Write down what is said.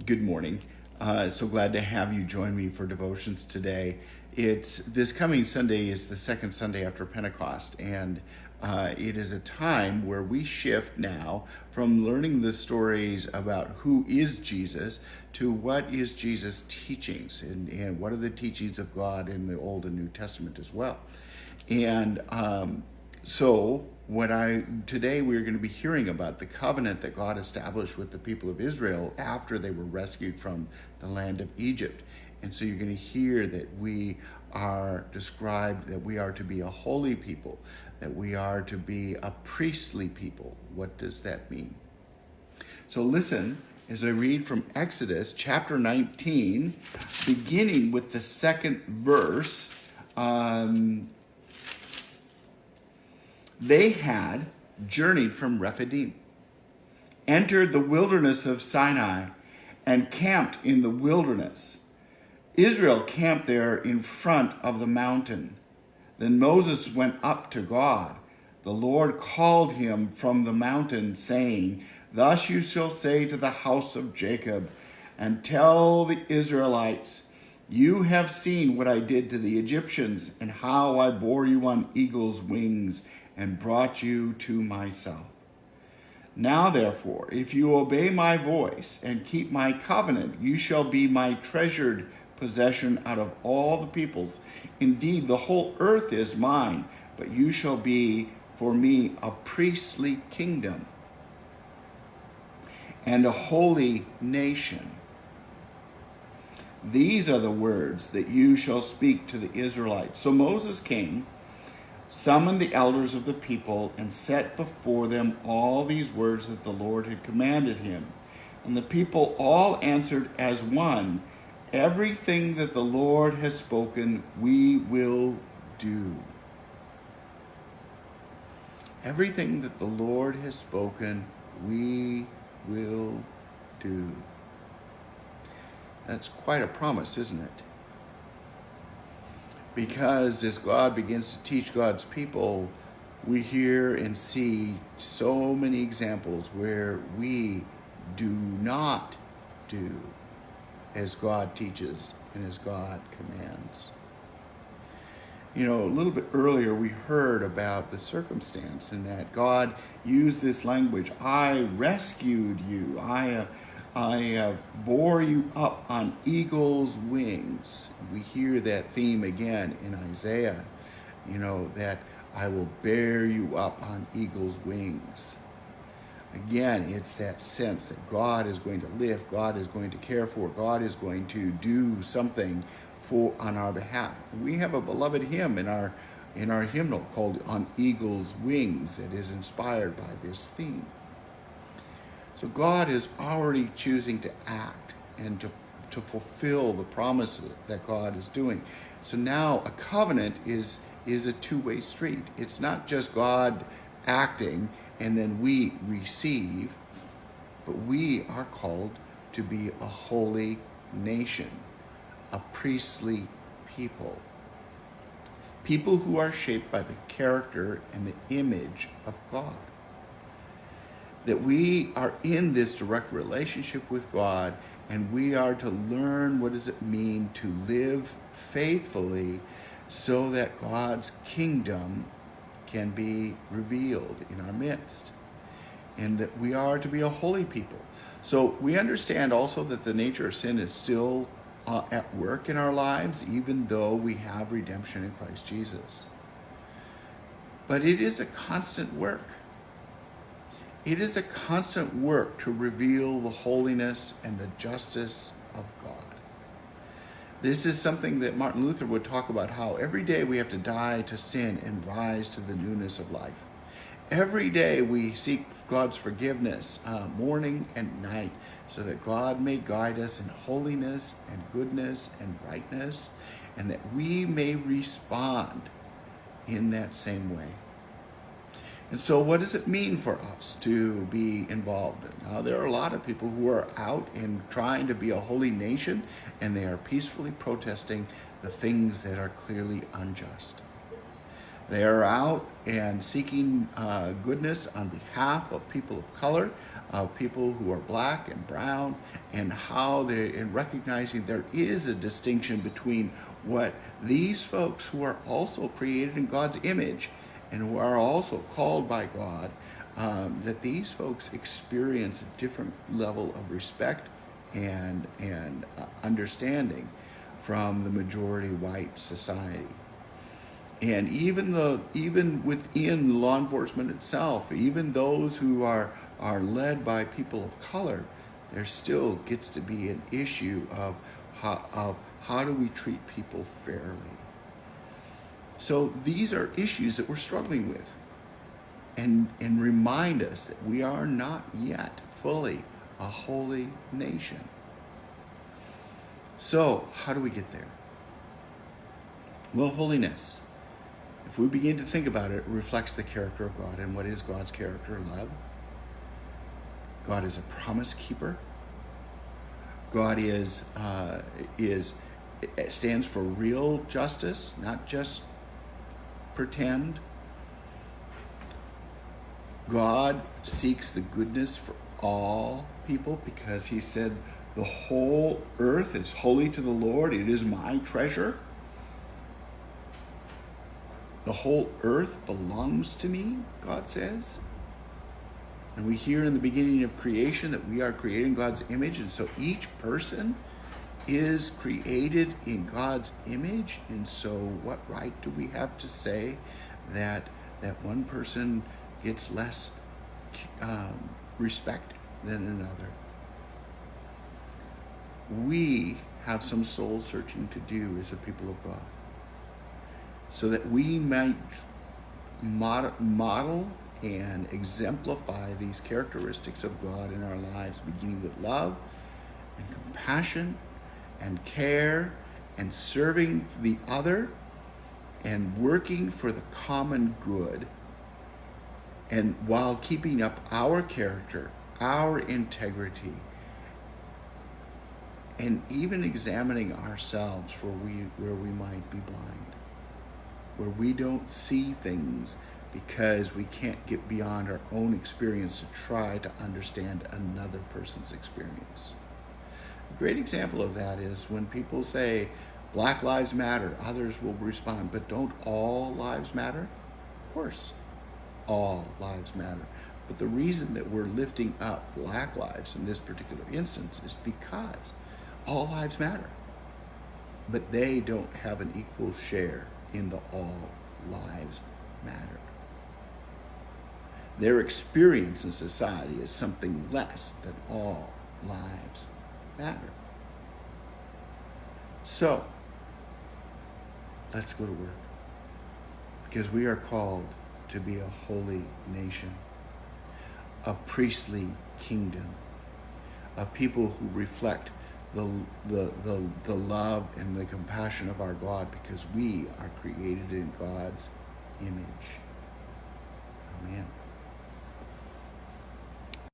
Good morning. So glad to have you join me for devotions today. It's this coming Sunday is the second Sunday after Pentecost, and it is a time where we shift now from learning the stories about who is Jesus to what is Jesus' teachings and what are the teachings of God in the Old and New Testament as well. And today we're going to be hearing about the covenant that God established with the people of Israel after they were rescued from the land of Egypt. And so you're going to hear that we are described that we are to be a holy people, that we are to be a priestly people. What does that mean? So listen as I read from Exodus chapter 19, beginning with the second verse. They had journeyed from Rephidim, entered the wilderness of Sinai, and camped in the wilderness. Israel camped there in front of the mountain. Then Moses went up to God. The Lord called him from the mountain, saying, "Thus you shall say to the house of Jacob, and tell the Israelites, you have seen what I did to the Egyptians, and how I bore you on eagle's wings, and brought you to myself. Now, therefore, if you obey my voice and keep my covenant, you shall be my treasured possession out of all the peoples. Indeed, the whole earth is mine, but you shall be for me a priestly kingdom and a holy nation. These are the words that you shall speak to the Israelites." So Moses came, summoned the elders of the people, and set before them all these words that the Lord had commanded him. And the people all answered as one, "Everything that the Lord has spoken, we will do." Everything that the Lord has spoken, we will do. That's quite a promise, isn't it? Because as God begins to teach God's people, we hear and see so many examples where we do not do as God teaches and as God commands. You know, a little bit earlier we heard about the circumstance and that God used this language, "I rescued you, I bore you up on eagle's wings." We hear that theme again in Isaiah, that I will bear you up on eagle's wings. Again, it's that sense that God is going to lift, God is going to care for, God is going to do something on our behalf. We have a beloved hymn in our hymnal called "On Eagle's Wings" that is inspired by this theme. So God is already choosing to act and to fulfill the promises that God is doing. So now a covenant is a two-way street. It's not just God acting and then we receive, but we are called to be a holy nation, a priestly people. People who are shaped by the character and the image of God. That we are in this direct relationship with God, and we are to learn what does it mean to live faithfully so that God's kingdom can be revealed in our midst, and that we are to be a holy people. So we understand also that the nature of sin is still at work in our lives, even though we have redemption in Christ Jesus. But it is a constant work. It is a constant work to reveal the holiness and the justice of God. This is something that Martin Luther would talk about, how every day we have to die to sin and rise to the newness of life. Every day we seek God's forgiveness morning and night so that God may guide us in holiness and goodness and rightness, and that we may respond in that same way. And so what does it mean for us to be involved? Now, there are a lot of people who are out and trying to be a holy nation, and they are peacefully protesting the things that are clearly unjust. They are out and seeking goodness on behalf of people of color, of people who are black and brown, and how they, and recognizing there is a distinction between what these folks who are also created in God's image and who are also called by God, that these folks experience a different level of respect and understanding from the majority white society. And even within law enforcement itself, even those who are led by people of color, there still gets to be an issue of how do we treat people fairly. So these are issues that we're struggling with, and remind us that we are not yet fully a holy nation. So how do we get there? Well, holiness, if we begin to think about it, reflects the character of God. And what is God's character? Love. God is a promise keeper. God stands for real justice, not just pretend. God seeks the goodness for all people because he said the whole earth is holy to the Lord. It is my treasure. The whole earth belongs to me, God says. And we hear in the beginning of creation that we are created in God's image. And so each person is created in God's image. And so what right do we have to say that one person gets less respect than another? We have some soul searching to do as a people of God, so that we might model and exemplify these characteristics of God in our lives, beginning with love and compassion and care and serving the other and working for the common good, and while keeping up our character, our integrity, and even examining ourselves where we might be blind, where we don't see things because we can't get beyond our own experience to try to understand another person's experience. A great example of that is when people say, Black lives matter, others will respond, but don't all lives matter? Of course, all lives matter. But the reason that we're lifting up Black lives in this particular instance is because all lives matter, but they don't have an equal share in the all lives matter. Their experience in society is something less than all lives matter. So, let's go to work, because we are called to be a holy nation, a priestly kingdom, a people who reflect the love and the compassion of our God, because we are created in God's image. Amen.